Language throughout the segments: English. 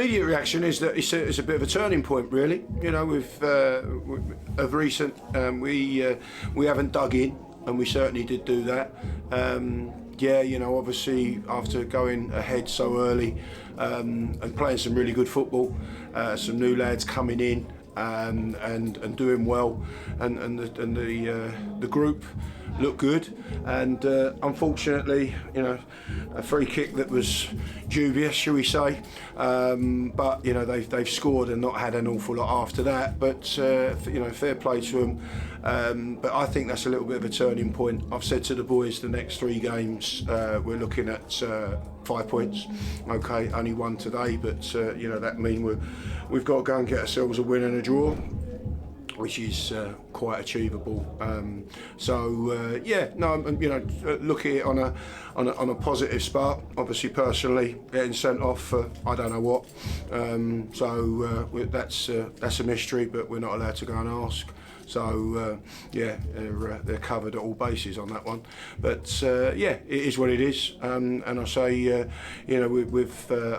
immediate reaction is that it's a bit of a turning point, really. You know, of recent, we haven't dug in, and we certainly did do that. Yeah, you know, obviously after going ahead so early and playing some really good football, some new lads coming in and doing well, and the group looked good, and unfortunately, you know, a free kick that was dubious, shall we say, but you know, they've scored and not had an awful lot after that, but you know, fair play to them. But I think that's a little bit of a turning point. I've said to the boys, the next 3 games we're looking at 5 points. Okay, only 1 today, but you know, that means we've got to go and get ourselves a win and a draw, which is quite achievable. Yeah, no, you know, look at it on a positive spark. Obviously, personally, getting sent off for I don't know what. That's a mystery, but we're not allowed to go and ask. So yeah, they're covered at all bases on that one. But yeah, it is what it is. And I say, you know,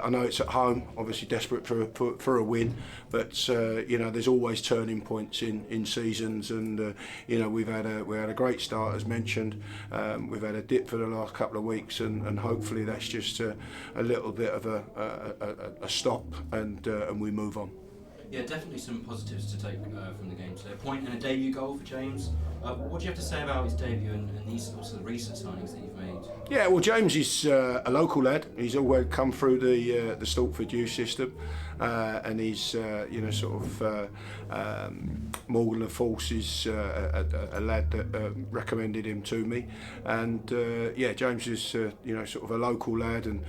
I know it's at home, obviously desperate for a win, but you know, there's always turning points in seasons, and you know, we had a great start, as mentioned. We've had a dip for the last couple of weeks, and hopefully that's just a little bit of a stop, and we move on. Yeah, definitely some positives to take from the game today. A point and a debut goal for James. What do you have to say about his debut and these sorts of recent signings that you've made? Yeah, well, James is a local lad. He's always come through the Stalkford youth system, and he's you know, sort of Morgan LaForce is a lad that recommended him to me, and yeah, James is you know, sort of a local lad, and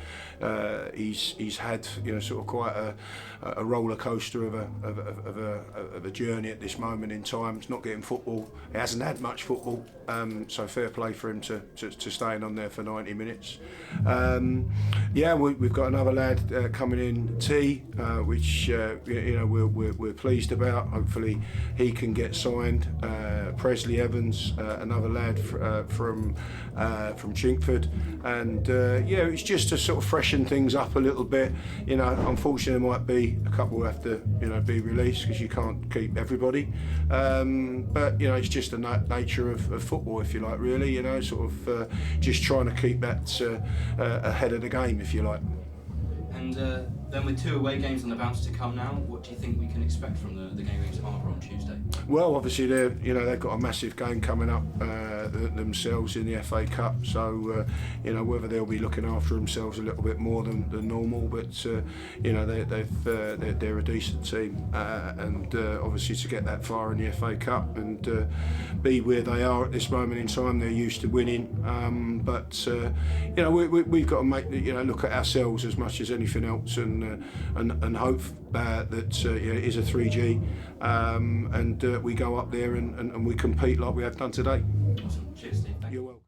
he's had, you know, sort of quite a roller coaster of a journey at this moment in time. He's not getting football. He hasn't had much football, so fair play for him to staying on there for 90 minutes. Yeah, we've got another lad coming in, T, which you know, we're pleased about. Hopefully he can get signed. Presley Evans, another lad from Chingford, and yeah, it's just to sort of freshen things up a little bit. You know, unfortunately there might be a couple who have to, you know, be released because you can't keep everybody. But you know, it's just the nature of football, if you like, really. You know, sort of just trying to keep that ahead of the game, if you like. And then with 2 away games on the bounce to come now, what do you think we can expect from the game against Harbour on Tuesday? Well, obviously they've got a massive game coming up themselves in the FA Cup, so you know, whether they'll be looking after themselves a little bit more than normal, but you know, they're a decent team, and obviously to get that far in the FA Cup and be where they are at this moment in time, they're used to winning, but you know, we've got to make, you know, look at ourselves as much as anything else, and hope that you know, it is a 3G, and we go up there and we compete like we have done today. Awesome. Cheers, Steve. Thank you. You're welcome.